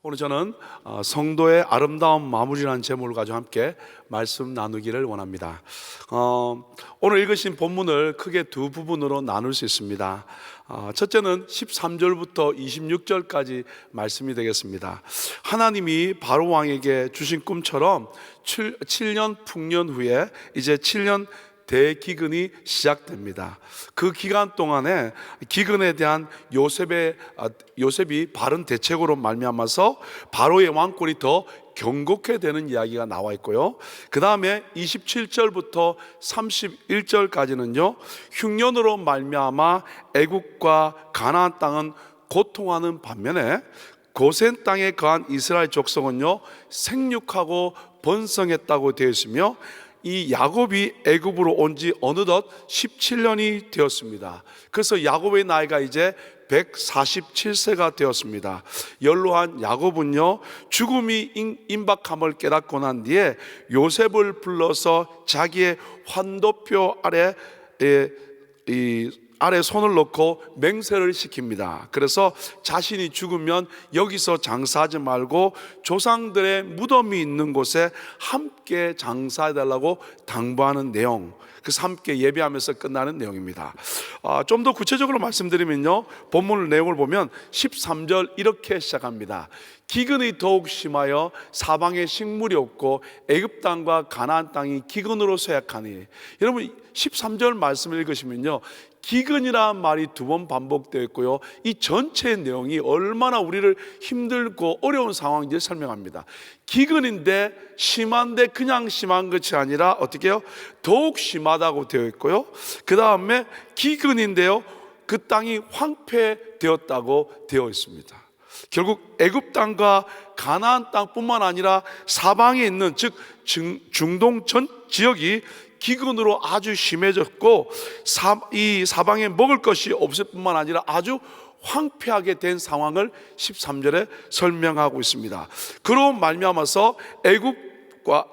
오늘 저는 성도의 아름다운 마무리라는 제목을 가지고 함께 말씀 나누기를 원합니다. 오늘 읽으신 본문을 크게 두 부분으로 나눌 수 있습니다. 첫째는 13절부터 26절까지 말씀이 되겠습니다. 하나님이 바로 왕에게 주신 꿈처럼 7년 풍년 후에 이제 7년 대기근이 시작됩니다. 그 기간 동안에 기근에 대한 요셉이 바른 대책으로 말미암아서 바로의 왕권이 더 경고케 되는 이야기가 나와 있고요. 그 다음에 27절부터 31절까지는요, 흉년으로 말미암아 애국과 가나안 땅은 고통하는 반면에 고센 땅에 거한 이스라엘 족속은요 생육하고 번성했다고 되어 있으며, 이 야곱이 애굽으로 온 지 어느덧 17년이 되었습니다. 그래서 야곱의 나이가 이제 147세가 되었습니다. 연로한 야곱은요 죽음이 임박함을 깨닫고 난 뒤에 요셉을 불러서 자기의 환도표 아래 손을 놓고 맹세를 시킵니다. 그래서 자신이 죽으면 여기서 장사하지 말고 조상들의 무덤이 있는 곳에 함께 장사해달라고 당부하는 내용, 그래서 함께 예배하면서 끝나는 내용입니다. 좀 더 구체적으로 말씀드리면요, 본문 내용을 보면 13절 이렇게 시작합니다. 기근이 더욱 심하여 사방에 식물이 없고 애굽 땅과 가나안 땅이 기근으로 쇠약하니. 여러분 13절 말씀을 읽으시면요, 기근이라는 말이 두 번 반복되어 있고요, 이 전체의 내용이 얼마나 우리를 힘들고 어려운 상황인지 설명합니다. 기근인데 심한데 그냥 심한 것이 아니라 어떻게 해요? 더욱 심하다고 되어 있고요, 그 다음에 기근인데요 그 땅이 황폐되었다고 되어 있습니다. 결국 애굽 땅과 가나안 땅뿐만 아니라 사방에 있는, 즉 중동 전 지역이 기근으로 아주 심해졌고, 이 사방에 먹을 것이 없을 뿐만 아니라 아주 황폐하게 된 상황을 13절에 설명하고 있습니다. 그로 말미암아서 애굽과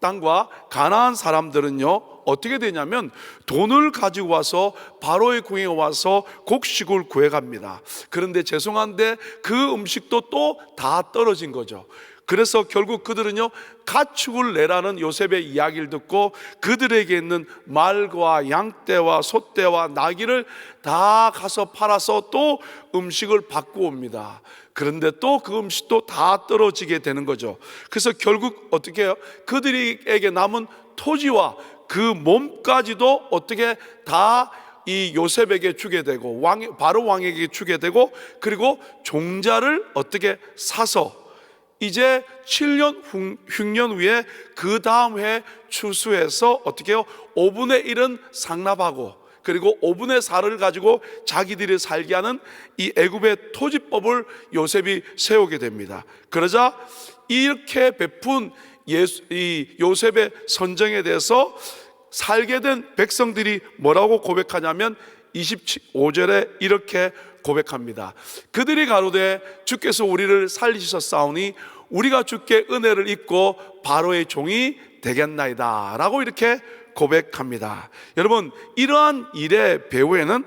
땅과 가나안 사람들은요 어떻게 되냐면 돈을 가지고 와서 바로의 궁에 와서 곡식을 구해갑니다. 그런데 죄송한데 그 음식도 또 다 떨어진 거죠. 그래서 결국 그들은요 가축을 내라는 요셉의 이야기를 듣고 그들에게 있는 말과 양떼와 소떼와 나귀를 다 가서 팔아서 또 음식을 받고 옵니다. 그런데 또 그 음식도 다 떨어지게 되는 거죠. 그래서 결국 어떻게 해요? 그들에게 남은 토지와 그 몸까지도 어떻게 다 이 요셉에게 주게 되고 바로 왕에게 주게 되고, 그리고 종자를 어떻게 사서 이제 7년 흉년 후에 그 다음 해 추수해서 어떻게 해요? 5분의 1은 상납하고, 그리고 5분의 4를 가지고 자기들이 살게 하는 이 애굽의 토지법을 요셉이 세우게 됩니다. 그러자 이렇게 베푼 이 요셉의 선정에 대해서 살게 된 백성들이 뭐라고 고백하냐면 25절에 이렇게 고백합니다. 그들이 가로되 주께서 우리를 살리셨사오니 우리가 주께 은혜를 입고 바로의 종이 되겠나이다 라고 이렇게 고백합니다. 여러분, 이러한 일의 배후에는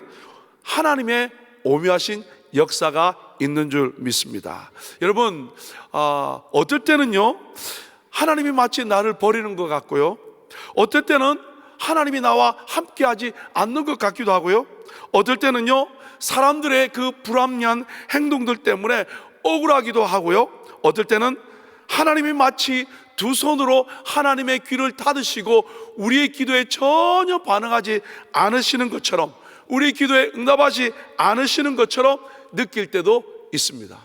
하나님의 오묘하신 역사가 있는 줄 믿습니다. 여러분, 어떨 때는요 하나님이 마치 나를 버리는 것 같고요, 어떨 때는 하나님이 나와 함께하지 않는 것 같기도 하고요, 어떨 때는요 사람들의 그 불합리한 행동들 때문에 억울하기도 하고요, 어떨 때는 하나님이 마치 두 손으로 하나님의 귀를 닫으시고 우리의 기도에 전혀 반응하지 않으시는 것처럼, 우리의 기도에 응답하지 않으시는 것처럼 느낄 때도 있습니다.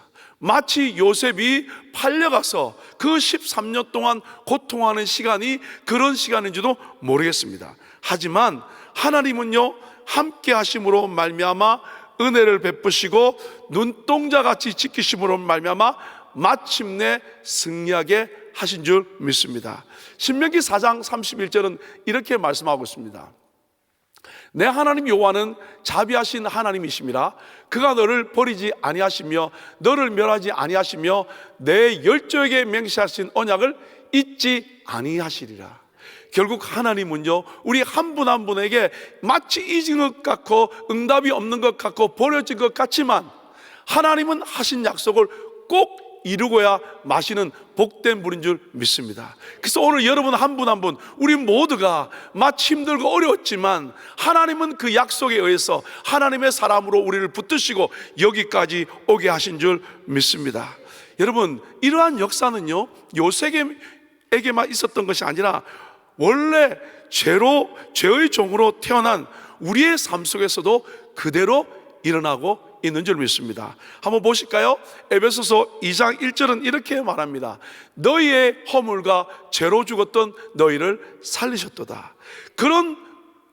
마치 요셉이 팔려가서 그 13년 동안 고통하는 시간이 그런 시간인지도 모르겠습니다. 하지만 하나님은요 함께 하심으로 말미암아 은혜를 베푸시고 눈동자같이 지키심으로 말미암아 마침내 승리하게 하신 줄 믿습니다. 신명기 4장 31절은 이렇게 말씀하고 있습니다. 내 하나님 여호와는 자비하신 하나님이심이라. 그가 너를 버리지 아니하시며 너를 멸하지 아니하시며 내 열조에게 맹세하신 언약을 잊지 아니하시리라. 결국 하나님은요 우리 한 분 한 분에게 마치 잊은 것 같고 응답이 없는 것 같고 버려진 것 같지만, 하나님은 하신 약속을 꼭 이루고야 마시는 복된 분인 줄 믿습니다. 그래서 오늘 여러분 한 분 한 분 우리 모두가 마치 힘들고 어려웠지만 하나님은 그 약속에 의해서 하나님의 사람으로 우리를 붙드시고 여기까지 오게 하신 줄 믿습니다. 여러분, 이러한 역사는요 요셉에게만 있었던 것이 아니라 원래 죄의 종으로 태어난 우리의 삶 속에서도 그대로 일어나고 있는 줄 믿습니다. 한번 보실까요? 에베소서 2장 1절은 이렇게 말합니다. 너희의 허물과 죄로 죽었던 너희를 살리셨도다. 그런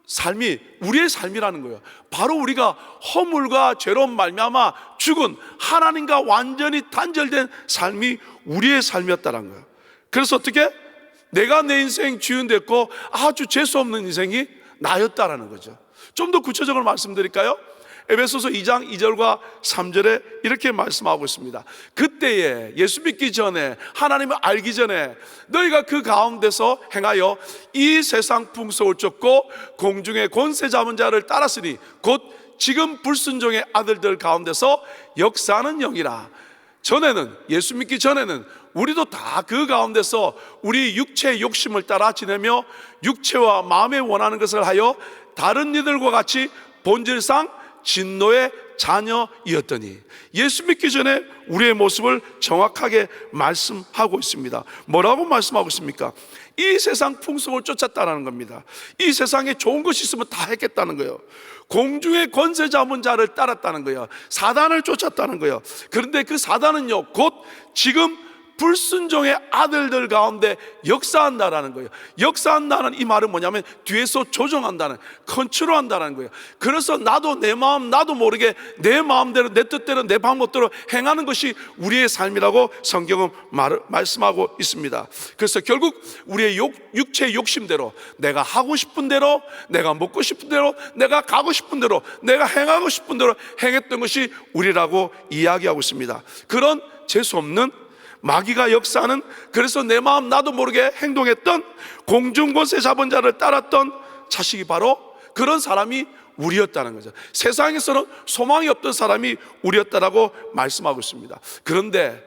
삶이 우리의 삶이라는 거예요. 바로 우리가 허물과 죄로 말미암아 죽은 하나님과 완전히 단절된 삶이 우리의 삶이었다는 거예요. 그래서 어떻게? 내가 내 인생 주인 됐고 아주 재수없는 인생이 나였다라는 거죠. 좀 더 구체적으로 말씀드릴까요? 에베소서 2장 2절과 3절에 이렇게 말씀하고 있습니다. 그때에 예수 믿기 전에 하나님을 알기 전에 너희가 그 가운데서 행하여 이 세상 풍속을 쫓고 공중의 권세 잡은 자를 따랐으니 곧 지금 불순종의 아들들 가운데서 역사하는 영이라. 전에는, 예수 믿기 전에는 우리도 다 그 가운데서 우리 육체의 욕심을 따라 지내며 육체와 마음에 원하는 것을 하여 다른 이들과 같이 본질상 진노의 자녀이었더니, 예수 믿기 전에 우리의 모습을 정확하게 말씀하고 있습니다. 뭐라고 말씀하고 있습니까? 이 세상 풍속을 쫓았다는 겁니다. 이 세상에 좋은 것이 있으면 다 했겠다는 거예요. 공중의 권세 잡은 자를 따랐다는 거예요. 사단을 쫓았다는 거예요. 그런데 그 사단은요 곧 지금 불순종의 아들들 가운데 역사한다라는 거예요. 역사한다는 이 말은 뭐냐면 뒤에서 조정한다는, 컨트롤한다는 거예요. 그래서 나도 내 마음 나도 모르게 내 마음대로 내 뜻대로 내 방법대로 행하는 것이 우리의 삶이라고 성경은 말씀하고 있습니다. 그래서 결국 우리의 육체의 욕심대로, 내가 하고 싶은 대로, 내가 먹고 싶은 대로, 내가 가고 싶은 대로, 내가 행하고 싶은 대로 행했던 것이 우리라고 이야기하고 있습니다. 그런 재수 없는 마귀가 역사하는, 그래서 내 마음 나도 모르게 행동했던, 공중권세 잡은 자를 따랐던 자식이 바로 그런 사람이 우리였다는 거죠. 세상에서는 소망이 없던 사람이 우리였다라고 말씀하고 있습니다. 그런데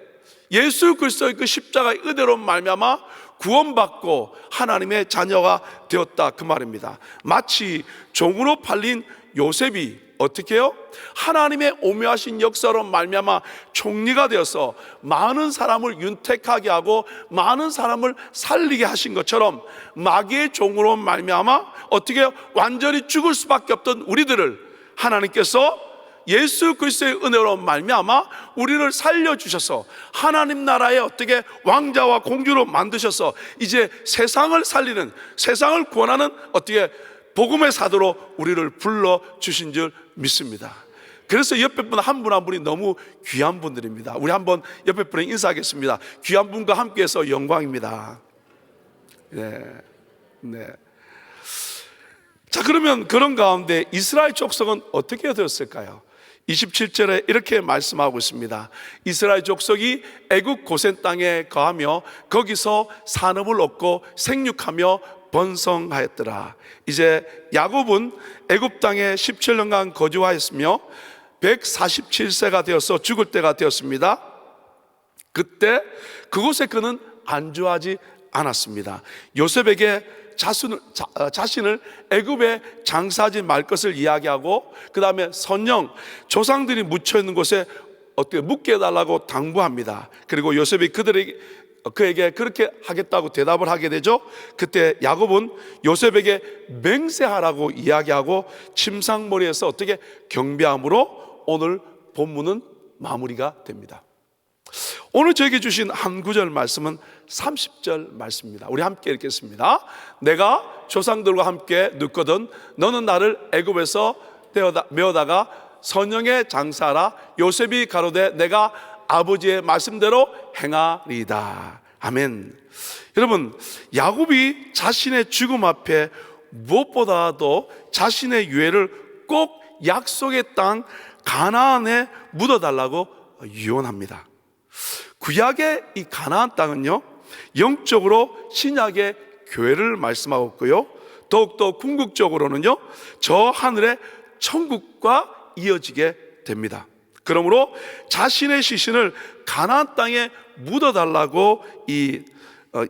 예수 그리스도의 그 십자가의 은혜로 말미암아 구원받고 하나님의 자녀가 되었다, 그 말입니다. 마치 종으로 팔린 요셉이 어떻게 해요? 하나님의 오묘하신 역사로 말미암아 총리가 되어서 많은 사람을 윤택하게 하고 많은 사람을 살리게 하신 것처럼 마귀의 종으로 말미암아 어떻게 해요? 완전히 죽을 수밖에 없던 우리들을 하나님께서 예수 그리스도의 은혜로 말미암아 우리를 살려주셔서 하나님 나라의 어떻게 왕자와 공주로 만드셔서 이제 세상을 살리는, 세상을 구원하는 어떻게 복음의 사도로 우리를 불러주신 줄 믿습니다. 그래서 옆에 분 한 분 한 분이 너무 귀한 분들입니다. 우리 한번 옆에 분에 인사하겠습니다. 귀한 분과 함께해서 영광입니다. 네. 자, 그러면 그런 가운데 이스라엘 족속은 어떻게 되었을까요? 27절에 이렇게 말씀하고 있습니다. 이스라엘 족속이 애굽 고센 땅에 거하며 거기서 산업을 얻고 생육하며 번성하였더라. 이제 야곱은 애굽 땅에 17년간 거주하였으며 147세가 되어서 죽을 때가 되었습니다. 그때 그곳에 그는 안주하지 않았습니다. 요셉에게 자신을 애굽에 장사하지 말 것을 이야기하고 그 다음에 선영, 조상들이 묻혀 있는 곳에 어떻게 묻게 해달라고 당부합니다. 그리고 요셉이 그에게 그렇게 하겠다고 대답을 하게 되죠. 그때 야곱은 요셉에게 맹세하라고 이야기하고 침상머리에서 어떻게 경배함으로 오늘 본문은 마무리가 됩니다. 오늘 저에게 주신 한 구절 말씀은 30절 말씀입니다. 우리 함께 읽겠습니다. 내가 조상들과 함께 눕거든 너는 나를 애굽에서 메어다가 선영의 장사라. 요셉이 가로되 내가 아버지의 말씀대로 행하리이다. 아멘. 여러분, 야곱이 자신의 죽음 앞에 무엇보다도 자신의 유해를 꼭 약속의 땅 가나안에 묻어달라고 유언합니다. 구약의 이 가나안 땅은요 영적으로 신약의 교회를 말씀하고 있고요, 더욱더 궁극적으로는요 저 하늘의 천국과 이어지게 됩니다. 그러므로 자신의 시신을 가나안 땅에 묻어달라고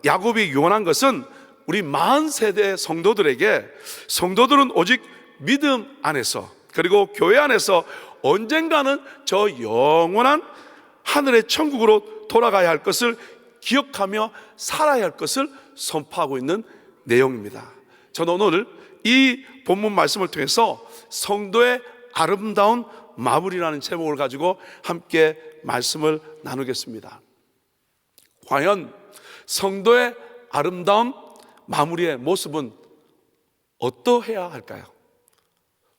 야곱이 요원한 것은 우리 마흔 세대 성도들에게, 성도들은 오직 믿음 안에서 그리고 교회 안에서 언젠가는 저 영원한 하늘의 천국으로 돌아가야 할 것을 기억하며 살아야 할 것을 선포하고 있는 내용입니다. 저는 오늘 이 본문 말씀을 통해서 성도의 아름다운 마무리라는 제목을 가지고 함께 말씀을 나누겠습니다. 과연 성도의 아름다운 마무리의 모습은 어떠해야 할까요?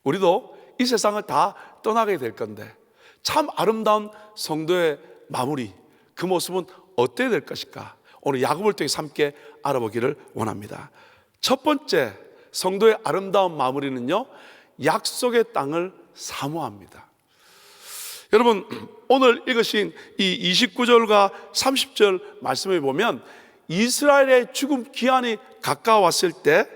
우리도 이 세상을 다 떠나게 될 건데 참 아름다운 성도의 마무리, 그 모습은 어때야 될 것일까? 오늘 야곱을 통해서 함께 알아보기를 원합니다. 첫 번째 성도의 아름다운 마무리는요, 약속의 땅을 사모합니다. 여러분, 오늘 읽으신 이 29절과 30절 말씀을 보면 이스라엘의 죽음 기한이 가까웠을 때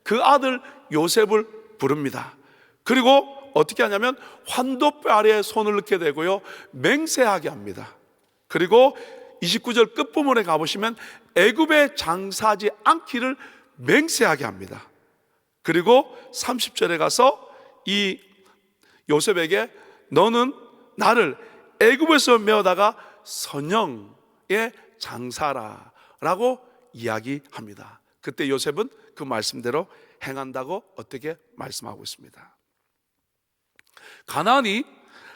그 아들 요셉을 부릅니다. 그리고 어떻게 하냐면 환도뼈 아래에 손을 넣게 되고요, 맹세하게 합니다. 그리고 29절 끝부분에 가보시면 애굽에 장사하지 않기를 맹세하게 합니다. 그리고 30절에 가서 이 요셉에게 너는 나를 애굽에서 메어다가 선영의 장사라 라고 이야기합니다. 그때 요셉은 그 말씀대로 행한다고 어떻게 말씀하고 있습니다. 가나안이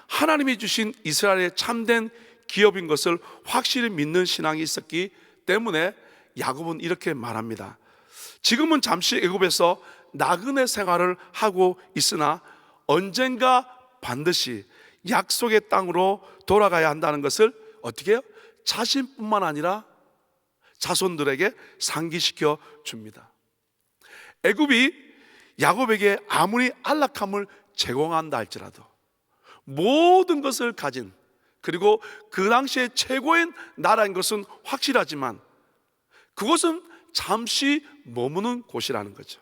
하나님이 주신 이스라엘의 참된 기업인 것을 확실히 믿는 신앙이 있었기 때문에 야곱은 이렇게 말합니다. 지금은 잠시 애굽에서 나그네 생활을 하고 있으나 언젠가 반드시 약속의 땅으로 돌아가야 한다는 것을 어떻게 해요? 자신뿐만 아니라 자손들에게 상기시켜 줍니다. 애굽이 야곱에게 아무리 안락함을 제공한다 할지라도 모든 것을 가진, 그리고 그 당시에 최고의 나라인 것은 확실하지만 그것은 잠시 머무는 곳이라는 거죠.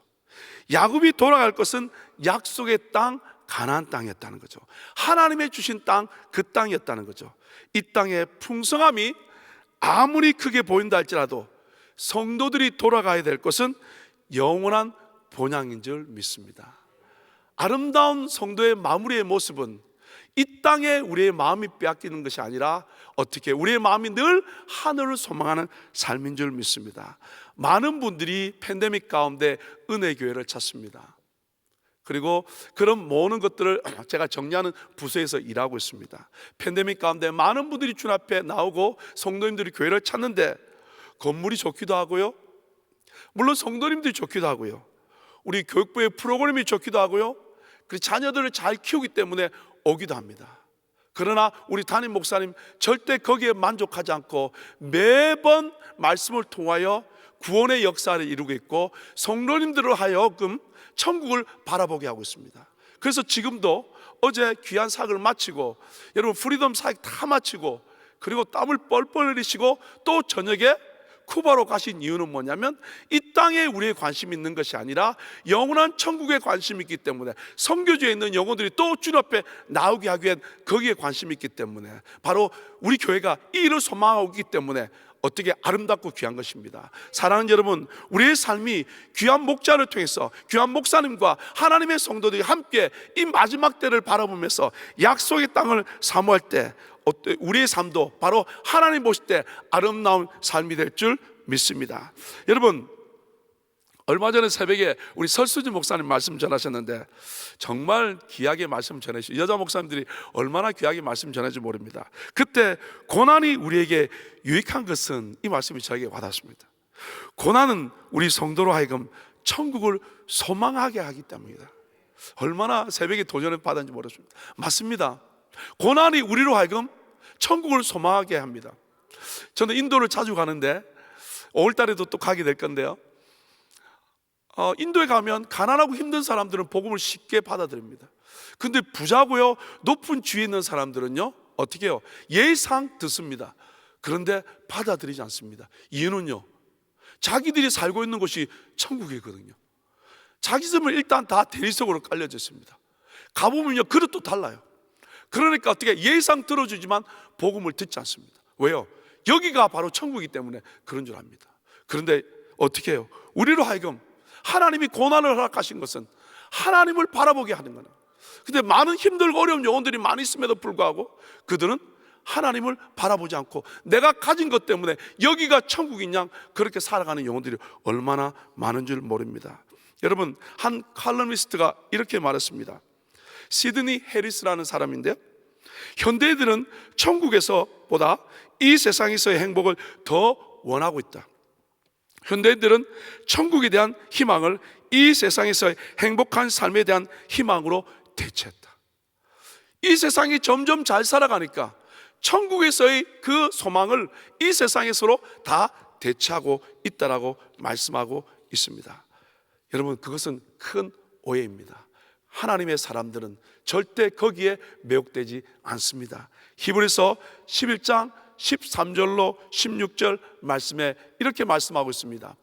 야곱이 돌아갈 것은 약속의 땅, 가나안 땅이었다는 거죠. 하나님의 주신 땅, 그 땅이었다는 거죠. 이 땅의 풍성함이 아무리 크게 보인다 할지라도 성도들이 돌아가야 될 것은 영원한 본향인 줄 믿습니다. 아름다운 성도의 마무리의 모습은 이 땅에 우리의 마음이 빼앗기는 것이 아니라 어떻게 우리의 마음이 늘 하늘을 소망하는 삶인 줄 믿습니다. 많은 분들이 팬데믹 가운데 은혜교회를 찾습니다. 그리고 그런 모든 것들을 제가 정리하는 부서에서 일하고 있습니다. 팬데믹 가운데 많은 분들이 주 앞에 나오고 성도님들이 교회를 찾는데 건물이 좋기도 하고요, 물론 성도님들이 좋기도 하고요, 우리 교육부의 프로그램이 좋기도 하고요, 그리고 자녀들을 잘 키우기 때문에 오기도 합니다. 그러나 우리 담임 목사님 절대 거기에 만족하지 않고 매번 말씀을 통하여 구원의 역사를 이루고 있고 성도님들을 하여금 천국을 바라보게 하고 있습니다. 그래서 지금도 어제 귀한 사역을 마치고 여러분 프리덤 사역 다 마치고 그리고 땀을 뻘뻘 흘리시고 또 저녁에 쿠바로 가신 이유는 뭐냐면 이 땅에 우리의 관심이 있는 것이 아니라 영원한 천국에 관심이 있기 때문에 선교지에 있는 영혼들이 또 주님 앞에 나오게 하기 위한 거기에 관심이 있기 때문에 바로 우리 교회가 이 일을 소망하고 있기 때문에 어떻게 아름답고 귀한 것입니다. 사랑하는 여러분, 우리의 삶이 귀한 목자를 통해서 귀한 목사님과 하나님의 성도들이 함께 이 마지막 때를 바라보면서 약속의 땅을 사모할 때 우리의 삶도 바로 하나님 보실 때 아름다운 삶이 될 줄 믿습니다. 여러분, 얼마 전에 새벽에 우리 설수진 목사님 말씀 전하셨는데 정말 귀하게 말씀 전해주시고 여자 목사님들이 얼마나 귀하게 말씀 전해주지 모릅니다. 그때 고난이 우리에게 유익한 것은 이 말씀이 저에게 와닿습니다. 고난은 우리 성도로 하여금 천국을 소망하게 하기 때문이다. 얼마나 새벽에 도전을 받았는지 모르겠습니다. 맞습니다. 고난이 우리로 하여금 천국을 소망하게 합니다. 저는 인도를 자주 가는데 5월 달에도 또 가게 될 건데요, 인도에 가면 가난하고 힘든 사람들은 복음을 쉽게 받아들입니다. 근데 부자고요 높은 지위에 있는 사람들은요 어떻게 해요? 예상 듣습니다. 그런데 받아들이지 않습니다. 이유는요, 자기들이 살고 있는 곳이 천국이거든요. 자기 집은 일단 다 대리석으로 깔려져 있습니다. 가보면요 그릇도 달라요. 그러니까 어떻게 예상 들어주지만 복음을 듣지 않습니다. 왜요? 여기가 바로 천국이기 때문에 그런 줄 압니다. 그런데 어떻게 해요? 우리로 하여금 하나님이 고난을 허락하신 것은 하나님을 바라보게 하는 거예요. 근데 많은 힘들고 어려운 영혼들이 많이 있음에도 불구하고 그들은 하나님을 바라보지 않고 내가 가진 것 때문에 여기가 천국인 양 그렇게 살아가는 영혼들이 얼마나 많은 줄 모릅니다. 여러분, 한 칼럼니스트가 이렇게 말했습니다. 시드니 해리스라는 사람인데요, 현대인들은 천국에서보다 이 세상에서의 행복을 더 원하고 있다. 현대인들은 천국에 대한 희망을 이 세상에서의 행복한 삶에 대한 희망으로 대체했다. 이 세상이 점점 잘 살아가니까 천국에서의 그 소망을 이 세상에서로 다 대체하고 있다라고 말씀하고 있습니다. 여러분, 그것은 큰 오해입니다. 하나님의 사람들은 절대 거기에 매혹되지 않습니다. 히브리서 11장 13절로 16절 말씀에 이렇게 말씀하고 있습니다.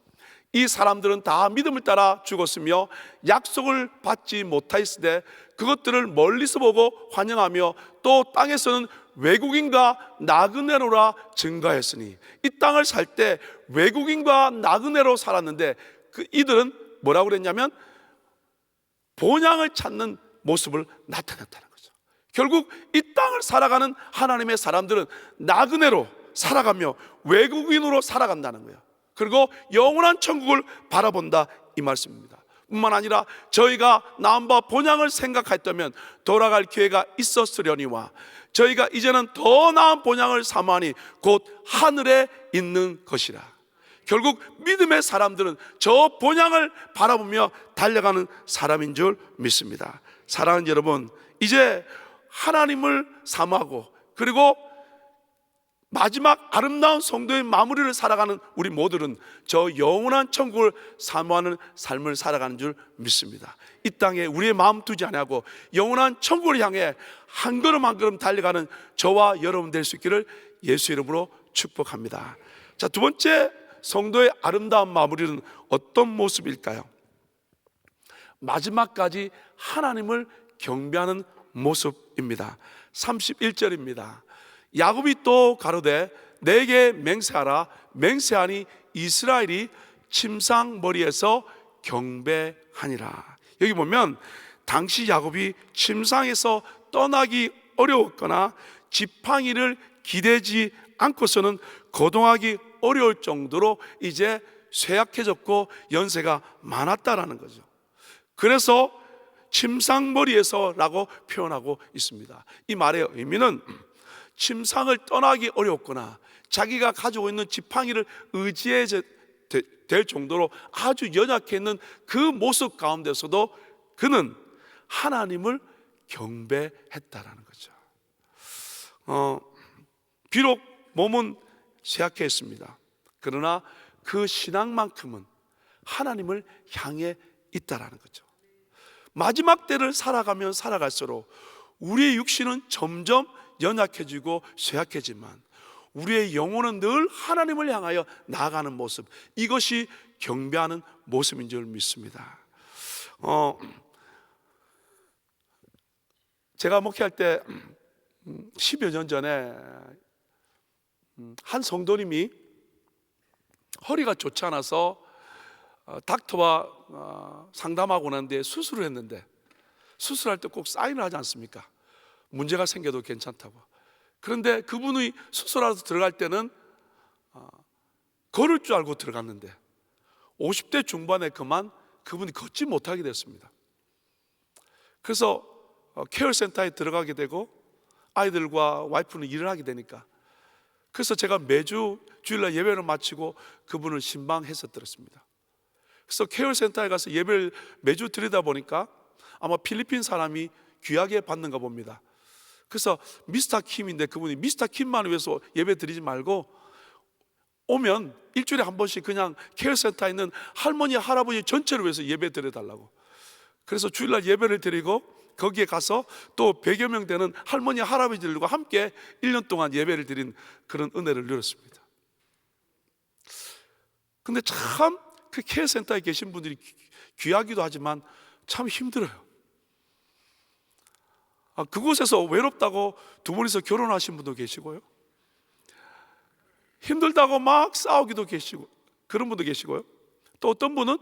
이 사람들은 다 믿음을 따라 죽었으며 약속을 받지 못하였으되 그것들을 멀리서 보고 환영하며 또 땅에서는 외국인과 나그네로라 증가했으니, 이 땅을 살 때 외국인과 나그네로 살았는데 이들은 뭐라고 그랬냐면 본향을 찾는 모습을 나타냈다는 거죠. 결국 이 땅을 살아가는 하나님의 사람들은 나그네로 살아가며 외국인으로 살아간다는 거예요. 그리고 영원한 천국을 바라본다, 이 말씀입니다. 뿐만 아니라 저희가 나은 바 본향을 생각했다면 돌아갈 기회가 있었으려니와 저희가 이제는 더 나은 본향을 사모하니 곧 하늘에 있는 것이라. 결국 믿음의 사람들은 저 본향을 바라보며 달려가는 사람인 줄 믿습니다. 사랑하는 여러분, 이제 하나님을 사모하고 그리고 마지막 아름다운 성도의 마무리를 살아가는 우리 모두는 저 영원한 천국을 사모하는 삶을 살아가는 줄 믿습니다. 이 땅에 우리의 마음 두지 아니하고 영원한 천국을 향해 한 걸음 한 걸음 달려가는 저와 여러분 될 수 있기를 예수 이름으로 축복합니다. 자, 두 번째, 성도의 아름다운 마무리는 어떤 모습일까요? 마지막까지 하나님을 경배하는 모습입니다. 31절입니다. 야곱이 또 가로되 내게 맹세하라. 맹세하니 이스라엘이 침상머리에서 경배하니라. 여기 보면 당시 야곱이 침상에서 떠나기 어려웠거나 지팡이를 기대지 않고서는 거동하기 어려울 정도로 이제 쇠약해졌고 연세가 많았다라는 거죠. 그래서 침상머리에서라고 표현하고 있습니다. 이 말의 의미는 침상을 떠나기 어렵거나 자기가 가지고 있는 지팡이를 의지해야 될 정도로 아주 연약해 있는 그 모습 가운데서도 그는 하나님을 경배했다라는 거죠. 비록 몸은 쇠약했습니다. 그러나 그 신앙만큼은 하나님을 향해 있다라는 거죠. 마지막 때를 살아가면 살아갈수록 우리의 육신은 점점 연약해지고 쇠약해지만 우리의 영혼은 늘 하나님을 향하여 나아가는 모습, 이것이 경배하는 모습인 줄 믿습니다. 제가 목회할 때 10여 년 전에 한 성도님이 허리가 좋지 않아서 닥터와 상담하고 난 뒤에 수술을 했는데, 수술할 때 꼭 사인을 하지 않습니까? 문제가 생겨도 괜찮다고. 그런데 그분이 수술하러 들어갈 때는 걸을 줄 알고 들어갔는데 50대 중반에 그분이 걷지 못하게 됐습니다. 그래서 케어센터에 들어가게 되고 아이들과 와이프는 일을 하게 되니까, 그래서 제가 매주 주일날 예배를 마치고 그분을 신방했었더랬습니다. 그래서 케어센터에 가서 예배를 매주 드리다 보니까 아마 필리핀 사람이 귀하게 받는가 봅니다. 그래서 미스터 킴인데 그분이 미스터 킴만 위해서 예배 드리지 말고 오면 일주일에 한 번씩 그냥 케어센터에 있는 할머니 할아버지 전체를 위해서 예배 드려달라고. 그래서 주일날 예배를 드리고 거기에 가서 또 100여 명 되는 할머니 할아버지들과 함께 1년 동안 예배를 드린 그런 은혜를 누렸습니다. 근데 참 그 케어센터에 계신 분들이 귀하기도 하지만 참 힘들어요. 그곳에서 외롭다고 두 분이서 결혼하신 분도 계시고요, 힘들다고 막 싸우기도 계시고 그런 분도 계시고요, 또 어떤 분은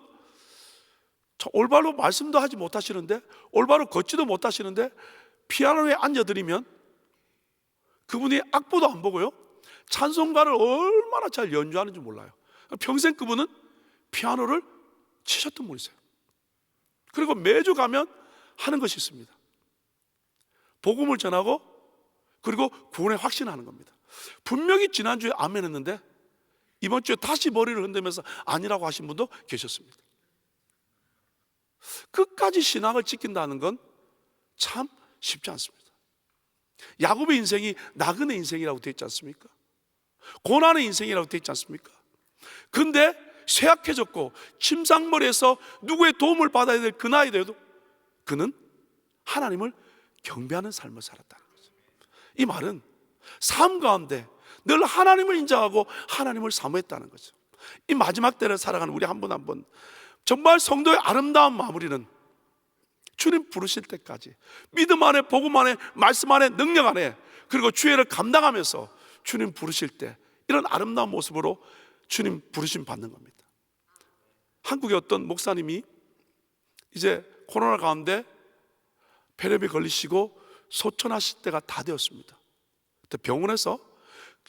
올바로 말씀도 하지 못하시는데, 올바로 걷지도 못하시는데 피아노에 앉아드리면 그분이 악보도 안 보고요, 찬송가를 얼마나 잘 연주하는지 몰라요. 평생 그분은 피아노를 치셨던 분이세요. 그리고 매주 가면 하는 것이 있습니다. 복음을 전하고 그리고 구원에 확신하는 겁니다. 분명히 지난주에 아멘 했는데 이번 주에 다시 머리를 흔들면서 아니라고 하신 분도 계셨습니다. 끝까지 신앙을 지킨다는 건 참 쉽지 않습니다. 야곱의 인생이 나그네 인생이라고 되어 있지 않습니까? 고난의 인생이라고 되어 있지 않습니까? 근데 쇠약해졌고 침상머리에서 누구의 도움을 받아야 될 그 나이에도 그는 하나님을 경배하는 삶을 살았다는 거죠. 이 말은 삶 가운데 늘 하나님을 인정하고 하나님을 사모했다는 거죠. 이 마지막 때를 살아가는 우리 한 분 한 분, 정말 성도의 아름다운 마무리는 주님 부르실 때까지 믿음 안에, 복음 안에, 말씀 안에, 능력 안에, 그리고 주의를 감당하면서 주님 부르실 때 이런 아름다운 모습으로 주님 부르심 받는 겁니다. 한국의 어떤 목사님이 이제 코로나 가운데 폐렴에 걸리시고 소천하실 때가 다 되었습니다. 병원에서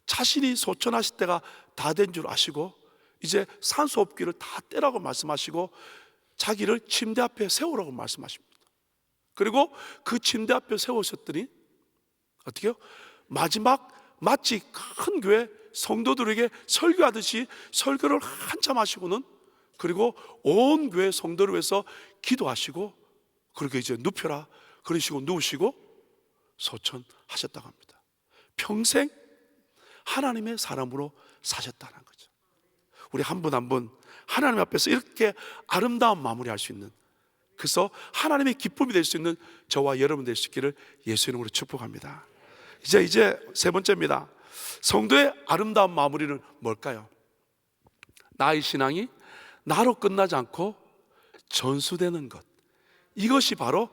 자신이 소천하실 때가 다 된 줄 아시고 이제 산소호흡기를 다 떼라고 말씀하시고 자기를 침대 앞에 세우라고 말씀하십니다. 그리고 그 침대 앞에 세우셨더니 어떻게 해요? 마지막 마치 큰 교회 성도들에게 설교하듯이 설교를 한참 하시고는, 그리고 온 교회 성도를 위해서 기도하시고, 그렇게 이제 눕혀라 그러시고 누우시고 소천하셨다고 합니다. 평생 하나님의 사람으로 사셨다는 거죠. 우리 한 분 한 분 하나님 앞에서 이렇게 아름다운 마무리할 수 있는, 그래서 하나님의 기쁨이 될 수 있는 저와 여러분 될 수 있기를 예수 이름으로 축복합니다. 이제 세 번째입니다. 성도의 아름다운 마무리는 뭘까요? 나의 신앙이 나로 끝나지 않고 전수되는 것, 이것이 바로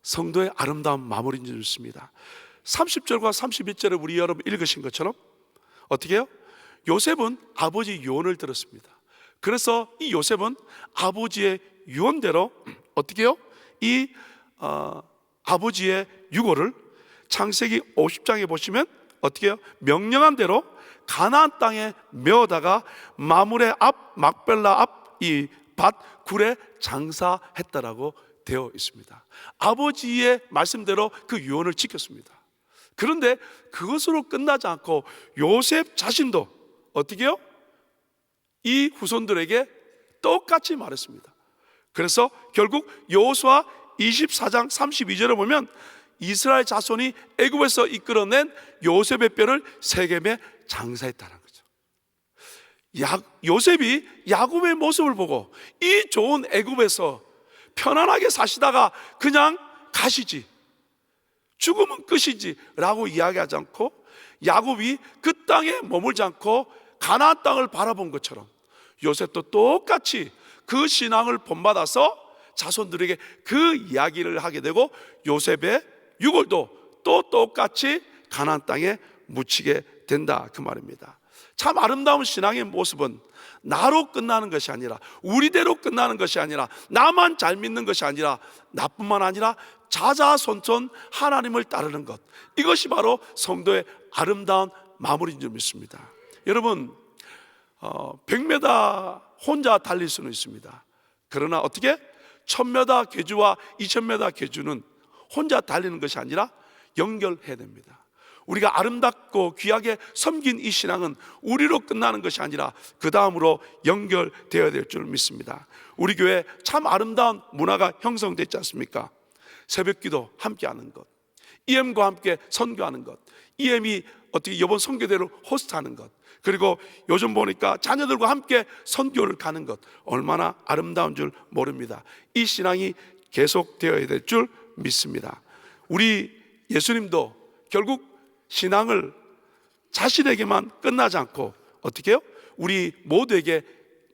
성도의 아름다운 마무리인 줄 믿습니다. 30절과 31절을 우리 여러분 읽으신 것처럼 어떻게 해요? 요셉은 아버지 유언을 들었습니다. 그래서 이 요셉은 아버지의 유언대로 어떻게 해요? 이 아버지의 유고를 창세기 50장에 보시면 어떻게 해요? 명령한 대로 가나안 땅에 메어다가 마므레 앞 막벨라 앞 이 밭 굴에 장사했다라고 되어 있습니다. 아버지의 말씀대로 그 유언을 지켰습니다. 그런데 그것으로 끝나지 않고 요셉 자신도 어떻게 해요? 이 후손들에게 똑같이 말했습니다. 그래서 결국 여호수아 24장 32절에 보면 이스라엘 자손이 애굽에서 이끌어낸 요셉의 뼈를 세겜에 장사했다는 거죠. 요셉이 야곱의 모습을 보고 이 좋은 애굽에서 편안하게 사시다가 그냥 가시지, 죽으면 끝이지 라고 이야기하지 않고 야곱이 그 땅에 머물지 않고 가나안 땅을 바라본 것처럼 요셉도 똑같이 그 신앙을 본받아서 자손들에게 그 이야기를 하게 되고 요셉의 유골도 또 똑같이 가나안 땅에 묻히게 된다, 그 말입니다. 참 아름다운 신앙의 모습은 나로 끝나는 것이 아니라, 우리대로 끝나는 것이 아니라, 나만 잘 믿는 것이 아니라, 나뿐만 아니라 자자손손 하나님을 따르는 것, 이것이 바로 성도의 아름다운 마무리인 줄 믿습니다. 여러분 100m 혼자 달릴 수는 있습니다. 그러나 어떻게 1000m 계주와 2000m 계주는 혼자 달리는 것이 아니라 연결해야 됩니다. 우리가 아름답고 귀하게 섬긴 이 신앙은 우리로 끝나는 것이 아니라 그 다음으로 연결되어야 될 줄 믿습니다. 우리 교회 참 아름다운 문화가 형성되지 않습니까? 새벽기도 함께하는 것, EM과 함께 선교하는 것, EM이 어떻게 이번 선교대로 호스트하는 것, 그리고 요즘 보니까 자녀들과 함께 선교를 가는 것, 얼마나 아름다운 줄 모릅니다. 이 신앙이 계속되어야 될 줄 믿습니다. 우리 예수님도 결국 신앙을 자신에게만 끝나지 않고 어떻게 해요? 우리 모두에게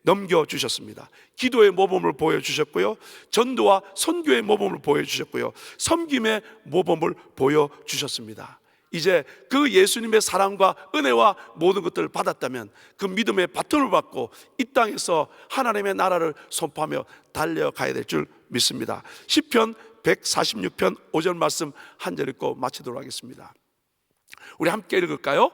넘겨주셨습니다. 기도의 모범을 보여주셨고요, 전도와 선교의 모범을 보여주셨고요, 섬김의 모범을 보여주셨습니다. 이제 그 예수님의 사랑과 은혜와 모든 것들을 받았다면 그 믿음의 바톤을 받고 이 땅에서 하나님의 나라를 선포하며 달려가야 될 줄 믿습니다. 시편 146편 5절 말씀 한 절 읽고 마치도록 하겠습니다. 우리 함께 읽을까요?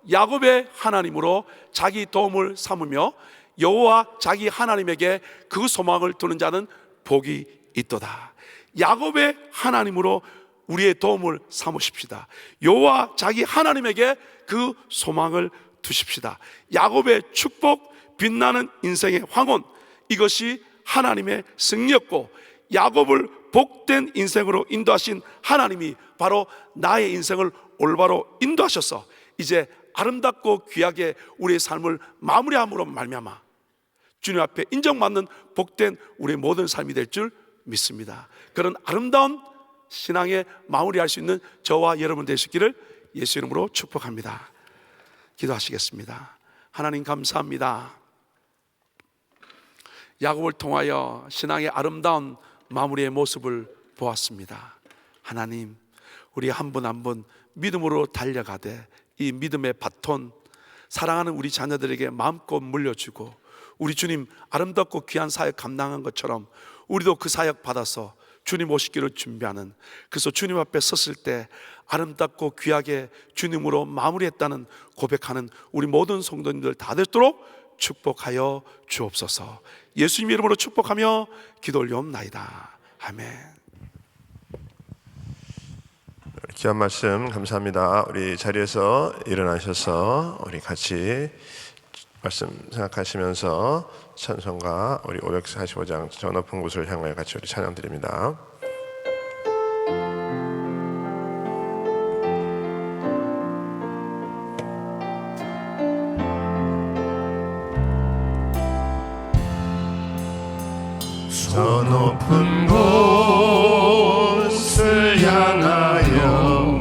야곱의 하나님으로 자기 도움을 삼으며 여호와 자기 하나님에게 그 소망을 두는 자는 복이 있도다. 야곱의 하나님으로 우리의 도움을 삼으십시다. 여호와 자기 하나님에게 그 소망을 두십시다. 야곱의 축복, 빛나는 인생의 황혼, 이것이 하나님의 승리였고, 야곱을 복된 인생으로 인도하신 하나님이 바로 나의 인생을 올바로 인도하셔서 이제 아름답고 귀하게 우리의 삶을 마무리함으로 말미암아 주님 앞에 인정받는 복된 우리의 모든 삶이 될 줄 믿습니다. 그런 아름다운 신앙의 마무리할 수 있는 저와 여러분 되시기를 예수 이름으로 축복합니다. 기도하시겠습니다. 하나님 감사합니다. 야곱을 통하여 신앙의 아름다운 마무리의 모습을 보았습니다. 하나님, 우리 한 분 한 분 믿음으로 달려가되 이 믿음의 바톤, 사랑하는 우리 자녀들에게 마음껏 물려주고 우리 주님 아름답고 귀한 사역 감당한 것처럼 우리도 그 사역 받아서 주님 오시기를 준비하는, 그래서 주님 앞에 섰을 때 아름답고 귀하게 주님으로 마무리했다는 고백하는 우리 모든 성도님들 다 되도록 축복하여 주옵소서. 예수님 이름으로 축복하며 기도 올려옵나이다. 아멘. 귀한 말씀 감사합니다. 우리 자리에서 일어나셔서 우리 같이 말씀 생각하시면서 찬송가 우리 545장 저 높은 곳을 향하여 같이 우리 찬양 드립니다. 저 높은 곳을 향하여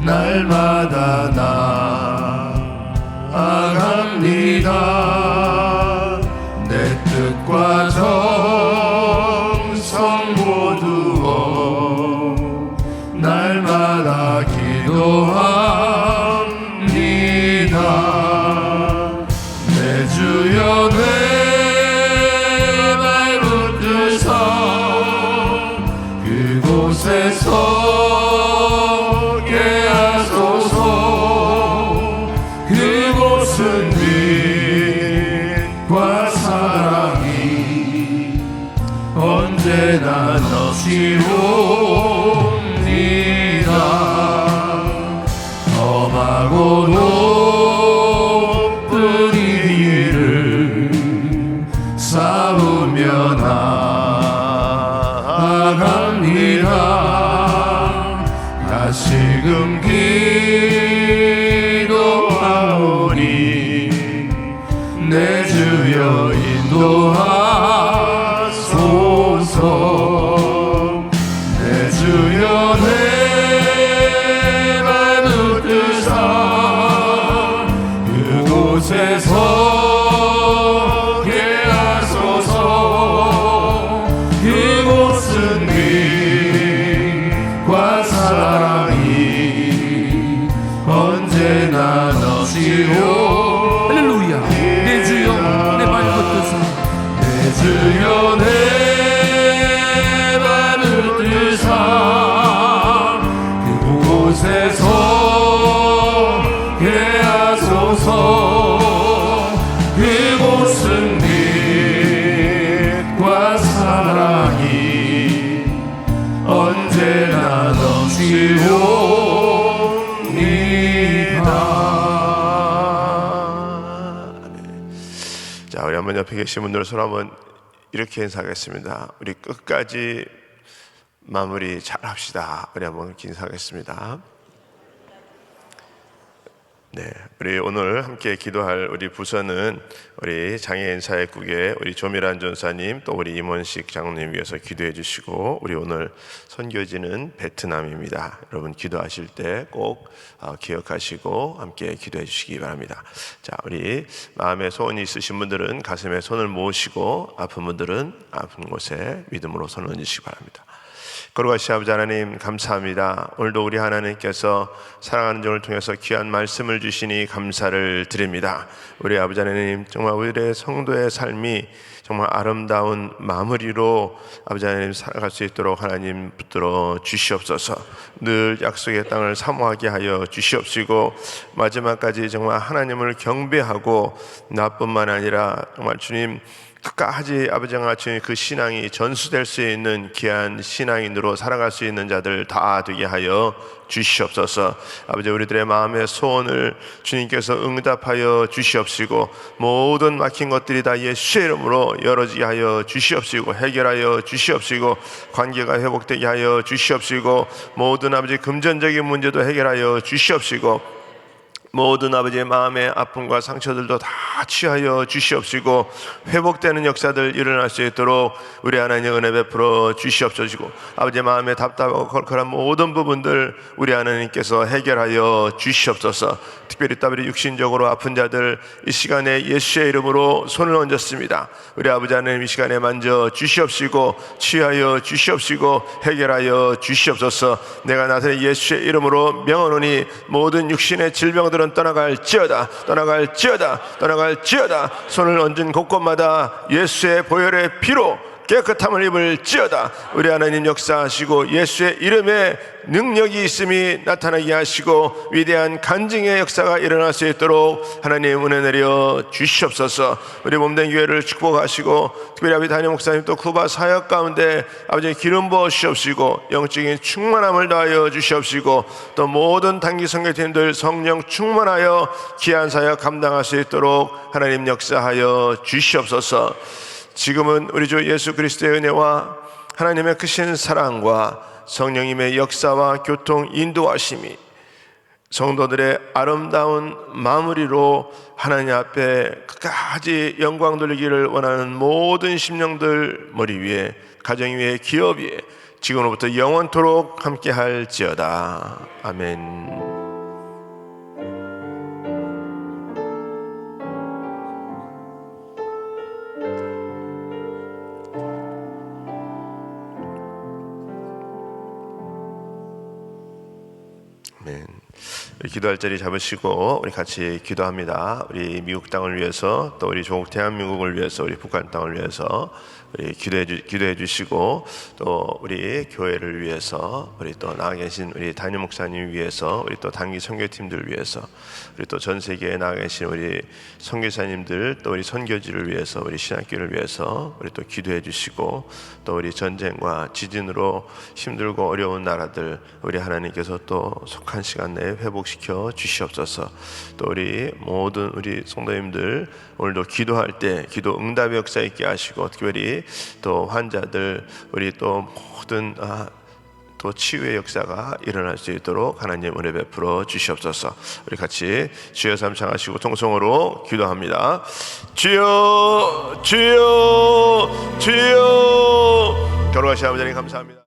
날마다 나아갑니다. 내 뜻과 정성 모두어 날마다 기도합니다. 내 주여 그곳에서 깨하소서. 그곳은 빛과 사랑이 언제나 넘치옵니다. 험하고 높은 이 길을 싸우며 나아갑니다. 다시금 기도하오니 내 주여 인도하소서. 내 주여 내 발 붙드사 그곳에서 깨하소서. 그곳은 빛과 사랑이 언제나 넘치오. 할렐루야. 내 주여 내 발 붙드사 내 주여 내 발 붙드사 그곳에서 깨하소서. 그곳은 빛과 사랑이 언제나 넘치옵니다. 자, 우리 한번 옆에 계신 분들 손 한번 이렇게 인사하겠습니다. 우리 끝까지 마무리 잘 합시다. 우리 한번 이렇게 인사하겠습니다. 네, 우리 오늘 함께 기도할 우리 부서는 우리 장애인 사역국의 우리 조미란 전사님, 또 우리 임원식 장로님 위해서 기도해 주시고, 우리 오늘 선교지는 베트남입니다. 여러분 기도하실 때 꼭 기억하시고 함께 기도해 주시기 바랍니다. 자, 우리 마음에 소원이 있으신 분들은 가슴에 손을 모으시고, 아픈 분들은 아픈 곳에 믿음으로 손을 얹으시기 바랍니다. 거룩하신 아버지 하나님, 감사합니다. 오늘도 우리 하나님께서 사랑하는 종을 통해서 귀한 말씀을 주시니 감사를 드립니다. 우리 아버지 하나님, 정말 우리의 성도의 삶이 정말 아름다운 마무리로 아버지 하나님 살아갈 수 있도록 하나님 붙들어 주시옵소서. 늘 약속의 땅을 사모하게 하여 주시옵시고, 마지막까지 정말 하나님을 경배하고 나뿐만 아니라 정말 주님 끝까지 아버지와 주님 그 신앙이 전수될 수 있는 귀한 신앙인으로 살아갈 수 있는 자들 다 되게 하여 주시옵소서. 아버지, 우리들의 마음의 소원을 주님께서 응답하여 주시옵시고, 모든 막힌 것들이 다 예수의 이름으로 열어지게 하여 주시옵시고, 해결하여 주시옵시고, 관계가 회복되게 하여 주시옵시고, 모든 아버지 금전적인 문제도 해결하여 주시옵시고, 모든 아버지의 마음의 아픔과 상처들도 다 치하여 주시옵시고, 회복되는 역사들 일어날 수 있도록 우리 하나님 은혜 베풀어 주시옵소서. 아버지의 마음에 답답하고 컬컬한 모든 부분들 우리 하나님께서 해결하여 주시옵소서. 특별히 또 우리 육신적으로 아픈 자들 이 시간에 예수의 이름으로 손을 얹었습니다. 우리 아버지 하나님 이 시간에 만져 주시옵시고, 치하여 주시옵시고, 해결하여 주시옵소서. 내가 나사렛 예수의 이름으로 명하노니 모든 육신의 질병들은 떠나갈지어다, 떠나갈지어다, 떠나갈지어다. 손을 얹은 곳곳마다 예수의 보혈의 피로 깨끗함을 입을지어다. 우리 하나님 역사하시고 예수의 이름에 능력이 있음이 나타나게 하시고, 위대한 간증의 역사가 일어날 수 있도록 하나님 은혜 내려 주시옵소서. 우리 몸된 교회를 축복하시고, 특별히 아버지 담임 목사님 또 쿠바 사역 가운데 아버지 기름 부어 주시옵시고, 영적인 충만함을 더하여 주시옵시고, 또 모든 단기 선교팀들 성령 충만하여 귀한 사역 감당할 수 있도록 하나님 역사하여 주시옵소서. 지금은 우리 주 예수 그리스도의 은혜와 하나님의 크신 사랑과 성령님의 역사와 교통 인도하심이 성도들의 아름다운 마무리로 하나님 앞에 끝까지 영광 돌리기를 원하는 모든 심령들 머리 위에, 가정 위에, 기업 위에 지금으로부터 영원토록 함께 할지어다. 아멘. 기도할 자리 잡으시고 우리 같이 기도합니다. 우리 미국 땅을 위해서, 또 우리 조국 대한민국을 위해서, 우리 북한 땅을 위해서 우리 기도해 주시고, 또 우리 교회를 위해서, 우리 또 나가 계신 우리 담임 목사님 위해서, 우리 또 단기 선교팀들 위해서, 우리 또 전 세계에 나가 계신 우리 선교사님들, 또 우리 선교지를 위해서, 우리 신학교를 위해서 우리 또 기도해 주시고, 또 우리 전쟁과 지진으로 힘들고 어려운 나라들 우리 하나님께서 또 속한 시간 내에 회복시켜 주시옵소서. 또 우리 모든 우리 성도님들 오늘도 기도할 때 기도 응답의 역사 있게 하시고, 특별히 또 환자들 우리 또 모든 또 치유의 역사가 일어날 수 있도록 하나님 은혜 베풀어 주시옵소서. 우리 같이 주여 삼창하시고 통성으로 기도합니다. 주여, 주여, 주여. 거룩하신 아버지 하나님 감사합니다.